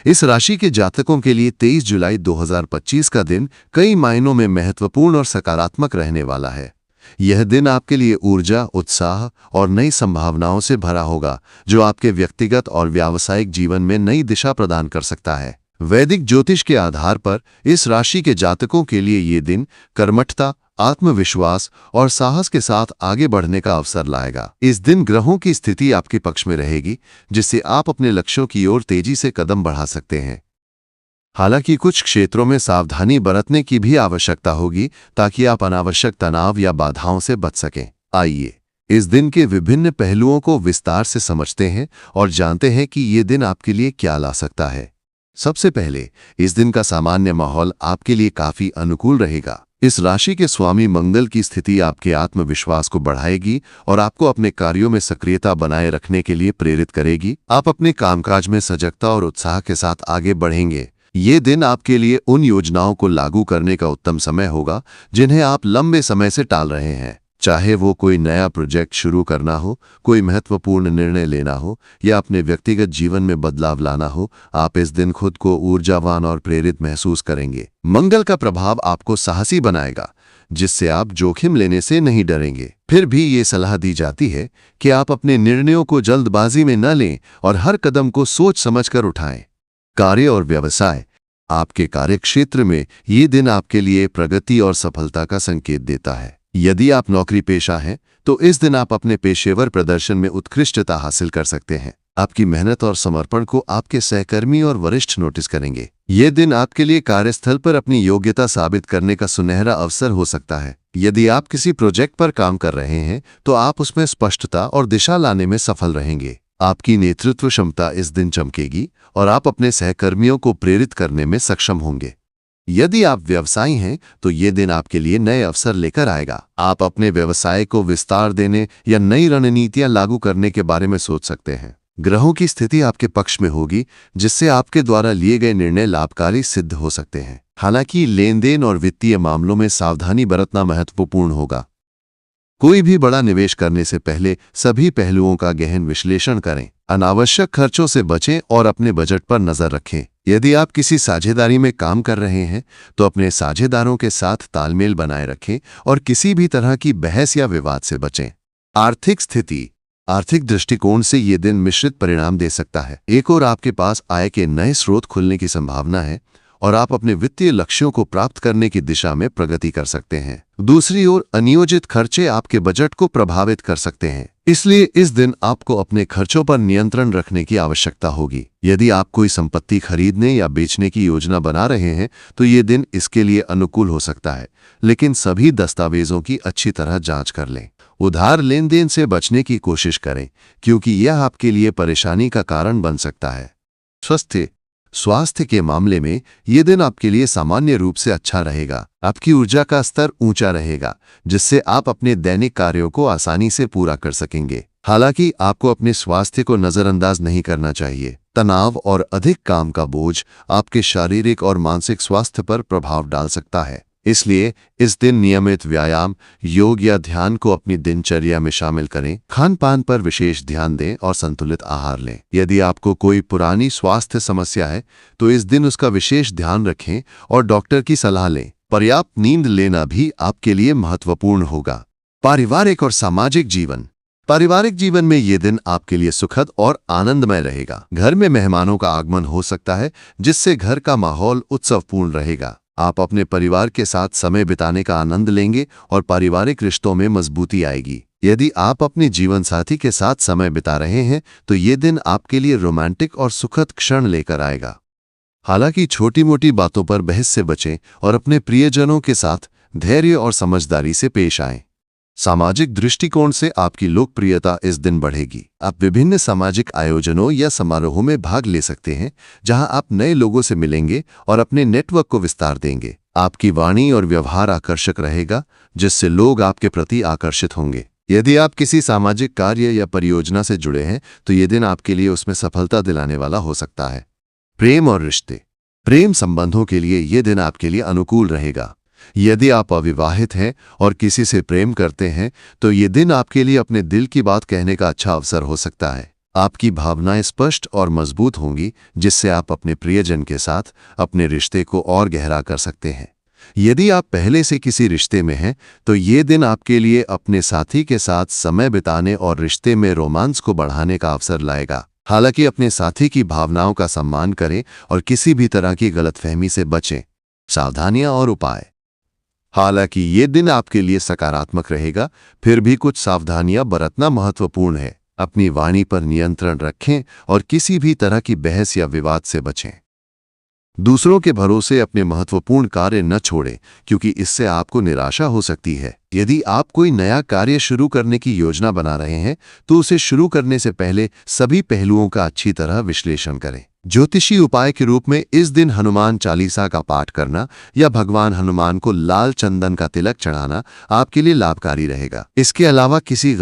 इस राशि के जातकों के लिए 23 जुलाई 2025 का दिन कई मायनों में महत्वपूर्ण और सकारात्मक रहने वाला है। यह दिन आपके लिए ऊर्जा, उत्साह और नई संभावनाओं से भरा होगा, जो आपके व्यक्तिगत और व्यावसायिक जीवन में नई दिशा प्रदान कर सकता है। वैदिक ज्योतिष के आधार पर इस राशि के जातकों के लिए ये दिन कर्मठता, आत्मविश्वास और साहस के साथ आगे बढ़ने का अवसर लाएगा। इस दिन ग्रहों की स्थिति आपके पक्ष में रहेगी, जिससे आप अपने लक्ष्यों की ओर तेजी से कदम बढ़ा सकते हैं। हालांकि कुछ क्षेत्रों में सावधानी बरतने की भी आवश्यकता होगी, ताकि आप अनावश्यक तनाव या बाधाओं से बच सकें। आइए इस दिन के विभिन्न पहलुओं को विस्तार से समझते हैं और जानते हैं कि ये दिन आपके लिए क्या ला सकता है। सबसे पहले, इस दिन का सामान्य माहौल आपके लिए काफी अनुकूल रहेगा। इस राशि के स्वामी मंगल की स्थिति आपके आत्मविश्वास को बढ़ाएगी और आपको अपने कार्यों में सक्रियता बनाए रखने के लिए प्रेरित करेगी। आप अपने कामकाज में सजगता और उत्साह के साथ आगे बढ़ेंगे। ये दिन आपके लिए उन योजनाओं को लागू करने का उत्तम समय होगा जिन्हें आप लंबे समय से टाल रहे हैं। चाहे वो कोई नया प्रोजेक्ट शुरू करना हो, कोई महत्वपूर्ण निर्णय लेना हो या अपने व्यक्तिगत जीवन में बदलाव लाना हो, आप इस दिन खुद को ऊर्जावान और प्रेरित महसूस करेंगे। मंगल का प्रभाव आपको साहसी बनाएगा, जिससे आप जोखिम लेने से नहीं डरेंगे। फिर भी ये सलाह दी जाती है कि आप अपने निर्णयों को जल्दबाजी में न लें और हर कदम को सोच समझकर उठाएं। कार्य और व्यवसाय, आपके कार्यक्षेत्र में ये दिन आपके लिए प्रगति और सफलता का संकेत देता है। यदि आप नौकरी पेशा हैं, तो इस दिन आप अपने पेशेवर प्रदर्शन में उत्कृष्टता हासिल कर सकते हैं। आपकी मेहनत और समर्पण को आपके सहकर्मी और वरिष्ठ नोटिस करेंगे। ये दिन आपके लिए कार्यस्थल पर अपनी योग्यता साबित करने का सुनहरा अवसर हो सकता है। यदि आप किसी प्रोजेक्ट पर काम कर रहे हैं, तो आप उसमें स्पष्टता और दिशा लाने में सफल रहेंगे। आपकी नेतृत्व क्षमता इस दिन चमकेगी और आप अपने सहकर्मियों को प्रेरित करने में सक्षम होंगे। यदि आप व्यवसायी हैं, तो ये दिन आपके लिए नए अवसर लेकर आएगा। आप अपने व्यवसाय को विस्तार देने या नई रणनीतियां लागू करने के बारे में सोच सकते हैं। ग्रहों की स्थिति आपके पक्ष में होगी, जिससे आपके द्वारा लिए गए निर्णय लाभकारी सिद्ध हो सकते हैं। हालांकि लेन देन और वित्तीय मामलों में सावधानी बरतना महत्वपूर्ण होगा। कोई भी बड़ा निवेश करने से पहले सभी पहलुओं का गहन विश्लेषण करें। अनावश्यक खर्चों से बचें और अपने बजट पर नजर रखें। यदि आप किसी साझेदारी में काम कर रहे हैं, तो अपने साझेदारों के साथ तालमेल बनाए रखें और किसी भी तरह की बहस या विवाद से बचें। आर्थिक स्थिति, आर्थिक दृष्टिकोण से ये दिन मिश्रित परिणाम दे सकता है। एक ओर आपके पास आय के नए स्रोत खुलने की संभावना है और आप अपने वित्तीय लक्ष्यों को प्राप्त करने की दिशा में प्रगति कर सकते हैं। दूसरी ओर अनियोजित खर्चे आपके बजट को प्रभावित कर सकते हैं। इसलिए इस दिन आपको अपने खर्चों पर नियंत्रण रखने की आवश्यकता होगी। यदि आप कोई संपत्ति खरीदने या बेचने की योजना बना रहे हैं, तो ये दिन इसके लिए अनुकूल हो सकता है, लेकिन सभी दस्तावेजों की अच्छी तरह जांच कर लें। उधार लेन देन से बचने की कोशिश करें, क्योंकि यह आपके लिए परेशानी का कारण बन सकता है। स्वास्थ्य के मामले में ये दिन आपके लिए सामान्य रूप से अच्छा रहेगा। आपकी ऊर्जा का स्तर ऊंचा रहेगा, जिससे आप अपने दैनिक कार्यों को आसानी से पूरा कर सकेंगे। हालांकि आपको अपने स्वास्थ्य को नजरअंदाज नहीं करना चाहिए। तनाव और अधिक काम का बोझ आपके शारीरिक और मानसिक स्वास्थ्य पर प्रभाव डाल सकता है। इसलिए इस दिन नियमित व्यायाम, योग या ध्यान को अपनी दिनचर्या में शामिल करें। खान पान पर विशेष ध्यान दें और संतुलित आहार लें। यदि आपको कोई पुरानी स्वास्थ्य समस्या है, तो इस दिन उसका विशेष ध्यान रखें और डॉक्टर की सलाह लें। पर्याप्त नींद लेना भी आपके लिए महत्वपूर्ण होगा। पारिवारिक और सामाजिक जीवन, पारिवारिक जीवन में ये दिन आपके लिए सुखद और आनंदमय रहेगा। घर में मेहमानों का आगमन हो सकता है, जिससे घर का माहौल उत्सवपूर्ण रहेगा। आप अपने परिवार के साथ समय बिताने का आनंद लेंगे और पारिवारिक रिश्तों में मजबूती आएगी। यदि आप अपने जीवन साथी के साथ समय बिता रहे हैं, तो ये दिन आपके लिए रोमांटिक और सुखद क्षण लेकर आएगा। हालांकि छोटी मोटी बातों पर बहस से बचें और अपने प्रियजनों के साथ धैर्य और समझदारी से पेश आएं। सामाजिक दृष्टिकोण से आपकी लोकप्रियता इस दिन बढ़ेगी। आप विभिन्न सामाजिक आयोजनों या समारोहों में भाग ले सकते हैं, जहां आप नए लोगों से मिलेंगे और अपने नेटवर्क को विस्तार देंगे। आपकी वाणी और व्यवहार आकर्षक रहेगा, जिससे लोग आपके प्रति आकर्षित होंगे। यदि आप किसी सामाजिक कार्य या परियोजना से जुड़े हैं, तो ये दिन आपके लिए उसमें सफलता दिलाने वाला हो सकता है। प्रेम और रिश्ते, प्रेम संबंधों के लिए ये दिन आपके लिए अनुकूल रहेगा। यदि आप अविवाहित हैं और किसी से प्रेम करते हैं, तो ये दिन आपके लिए अपने दिल की बात कहने का अच्छा अवसर हो सकता है। आपकी भावनाएं स्पष्ट और मजबूत होंगी, जिससे आप अपने प्रियजन के साथ अपने रिश्ते को और गहरा कर सकते हैं। यदि आप पहले से किसी रिश्ते में हैं, तो ये दिन आपके लिए अपने साथी के साथ समय बिताने और रिश्ते में रोमांस को बढ़ाने का अवसर लाएगा। हालांकि अपने साथी की भावनाओं का सम्मान करें और किसी भी तरह की गलतफहमी से बचें। सावधानियां और उपाय। हालांकि ये दिन आपके लिए सकारात्मक रहेगा, फिर भी कुछ सावधानियां बरतना महत्वपूर्ण है। अपनी वाणी पर नियंत्रण रखें और किसी भी तरह की बहस या विवाद से बचें। दूसरों के भरोसे अपने महत्वपूर्ण कार्य न छोड़ें, क्योंकि इससे आपको निराशा हो सकती है। यदि आप कोई नया कार्य शुरू करने की योजना बना रहे हैं, तो उसे शुरू करने से पहले सभी पहलुओं का अच्छी तरह विश्लेषण करें। ज्योतिषी उपाय के रूप में इस दिन हनुमान चालीसा का पाठ करना या भगवान हनुमान को लाल चंदन का तिलक चढ़ाना आपके लिए लाभकारी रहेगा। इसके अलावा किसी